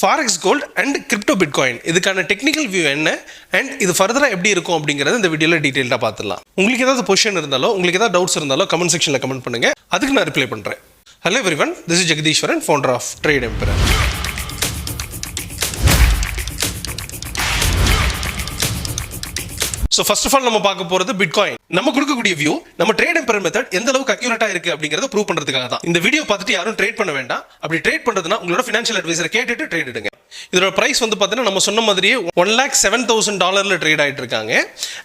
Forex gold and crypto bitcoin இதுக்கான technical view என்ன and இது ஃபர்தராக எப்படி இருக்கும் அப்படிங்கிறத இந்த வீடியோவில் டீட்டெயிலாக பார்த்துடலாம். உங்களுக்கு ஏதாவது பொசிஷன் இருந்தாலோ உங்களுக்கு ஏதாவது டவுட்ஸ் இருந்தாலோ கமெண்ட் செக்ஷனில் கமெண்ட் பண்ணுங்க, அதுக்கு நான் ரிப்ளை பண்ணுறேன். Hello everyone, this is Jagadeeswaran, founder of Trade Emperor. So first of all நம்ம பார்க்க போகிறது பிட்காயின். நம்ம கொடுக்கக்கூடிய வியூ நம்ம ட்ரேட் எம்பரர் மெத்தட் எந்த அளவுக்கு அக்யூரேட்டா இருக்கு அப்படிங்கறத ப்ரூவ் பண்றதுக்காக தான். இந்த வீடியோ பார்த்துட்டு யாரும் ட்ரேட் பண்ண வேண்டாம். அப்படி ட்ரேட் பண்றதுனா உங்களோட ஃபினான்ஷியல் அட்வைசரை கேட்டுட்டு ட்ரேட் எடுங்க. இதோட பிரைஸ் வந்து பார்த்தீங்கன்னா நம்ம சொன்ன மாதிரியே $1,07,000 ட்ரேட் ஆகிட்டு இருக்காங்க.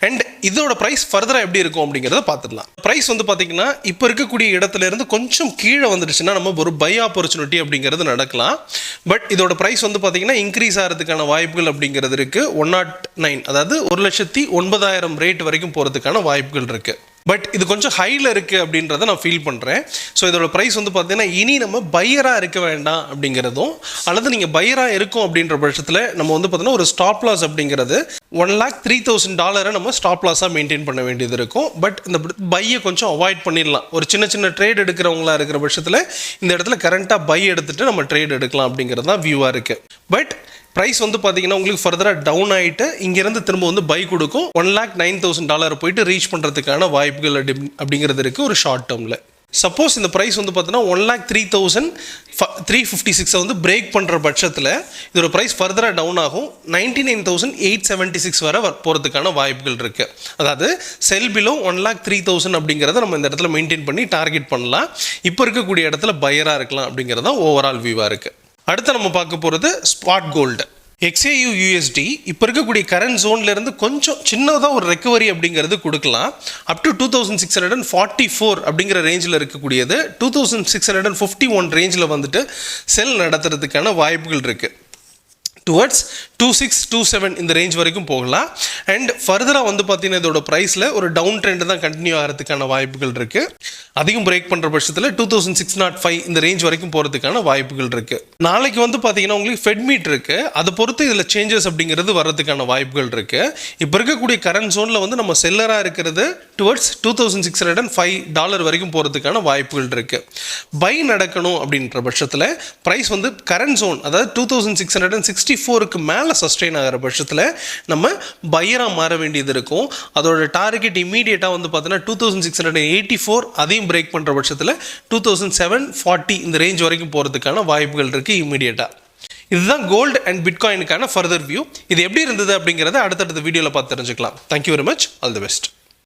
அண்ட் இதோட பிரைஸ் ஃபர்தரா எப்படி இருக்கும் அப்படிங்கிறத பார்த்துடலாம். பிரைஸ் வந்து பார்த்தீங்கன்னா இப்போ இருக்கக்கூடிய இடத்துல இருந்து கொஞ்சம் கீழே வந்துடுச்சுன்னா நம்ம ஒரு பை ஆப்பர்ச்சுனிட்டி அப்படிங்கிறது நடக்கலாம். பட் இதோட பிரைஸ் வந்து பார்த்தீங்கன்னா இன்க்ரீஸ் ஆகிறதுக்கான வாய்ப்புகள் அப்படிங்கிறது இருக்கு. 109, அதாவது 1,09,000 ரேட் வரைக்கும் போகிறதுக்கான வாய்ப்புகள் இருக்கு. பட் இது கொஞ்சம் ஹையில் இருக்குது அப்படின்றத நான் ஃபீல் பண்ணுறேன். ஸோ இதோட ப்ரைஸ் வந்து பார்த்தீங்கன்னா இனி நம்ம பையராக இருக்க வேண்டாம் அப்படிங்கிறதும், அல்லது நீங்கள் பையராக இருக்கும் அப்படின்ற பட்சத்தில் நம்ம வந்து பார்த்தீங்கன்னா ஒரு ஸ்டாப் லாஸ் அப்படிங்கிறது $1,03,000 நம்ம ஸ்டாப் லாஸாக மெயின்டைன் பண்ண வேண்டியது இருக்கும். பட் இந்த பையை கொஞ்சம் அவாய்ட் பண்ணிடலாம். ஒரு சின்ன சின்ன ட்ரேட் எடுக்கிறவங்களா இருக்கிற பட்சத்தில் இந்த இடத்துல கரண்ட்டாக பை எடுத்துகிட்டு நம்ம ட்ரேட் எடுக்கலாம் அப்படிங்கிறது தான் வியூவாக இருக்குது. பட் ப்ரைஸ் வந்து பார்த்தீங்கன்னா உங்களுக்கு ஃபர்தராக டவுன் ஆகிட்டு இங்கேருந்து திரும்ப வந்து பை கொடுக்கும். $1,09,000 போயிட்டு ரீச் பண்ணுறதுக்கான வாய்ப்புகள் அப்படிங்கிறது இருக்குது ஒரு ஷார்ட் டேர்மில். சப்போஸ் இந்த ப்ரைஸ் வந்து பார்த்தீங்கன்னா 1,03,356 வந்து பிரேக் பண்ணுற பட்சத்தில் இதோட ப்ரைஸ் ஃபர்தராக டவுன் ஆகும். 99,876 வரை போகிறதுக்கான வாய்ப்புகள் இருக்குது. அதாவது செல் பிலோ 1,03,000 அப்படிங்கிறத நம்ம இந்த இடத்துல மெயின்டைன் பண்ணி டார்கெட் பண்ணலாம். இப்போ இருக்கக்கூடிய இடத்துல பையராக இருக்கலாம் அப்படிங்கிறது தான் ஓவரால் வியூவாக இருக்குது. அடுத்து நம்ம பார்க்க போகிறது ஸ்பாட் கோல்டு. XAUUSD இப்போ இருக்கக்கூடிய கரண்ட் ஜோன்லேருந்து கொஞ்சம் சின்னதாக ஒரு ரெக்கவரி அப்படிங்கிறது கொடுக்கலாம். அப் டு 2,644 அப்படிங்கிற ரேஞ்சில் இருக்கக்கூடியது 2,651 ரேஞ்சில் வந்துட்டு செல் நடத்துறதுக்கான வாய்ப்புகள் இருக்குது. டுவர்ட்ஸ் 2,627 இந்த ரேஞ்ச் வரைக்கும் போகலாம். அண்ட் ஃபர்தராக வந்து பார்த்தீங்கன்னா இதோட ப்ரைஸில் ஒரு டவுன் ட்ரெண்ட் தான் கண்டினியூ ஆகிறதுக்கான வாய்ப்புகள் இருக்குது. அதிகம் பிரேக் பண்ணுற பட்சத்தில் 2,605 இந்த ரேஞ்ச் வரைக்கும் போகிறதுக்கான வாய்ப்புகள் இருக்குது. நாளைக்கு வந்து பார்த்தீங்கன்னா உங்களுக்கு ஃபெட் மீட் இருக்குது. அதை பொறுத்து இதில் சேஞ்சஸ் அப்படிங்கிறது வர்றதுக்கான வாய்ப்புகள் இருக்குது. இப்போ இருக்கக்கூடிய கரண்ட் ஜோனில் வந்து நம்ம செல்லராக இருக்கிறது டுவர்ட்ஸ் $2,605 வரைக்கும் போகிறதுக்கான வாய்ப்புகள் இருக்குது. பை நடக்கணும் அப்படின்ற பட்சத்தில் ப்ரைஸ் வந்து கரண்ட் ஜோன், அதாவது 2,664க்கு மேலே சஸ்டெயின் ஆகிற பட்சத்தில் நம்ம பையராக மாற வேண்டியது இருக்கும். அதோட டார்கெட் இமீடியட்டாக வந்து பார்த்தீங்கன்னா 2,684, அதையும் பிரேக் பண்ணுற பட்சத்தில் 2,740 இந்த ரேஞ்ச் வரைக்கும் போகிறதுக்கான வாய்ப்புகள் இருக்குது இமீடியட்டாக. இதுதான் கோல்டு அண்ட் பிட்காயினுக்கான ஃபர்தர் வியூ. இது எப்படி இருந்தது அப்படிங்கிறத அடுத்தடுத்த வீடியோவில் பார்த்து தெரிஞ்சுக்கலாம். Thank you very much. All the best.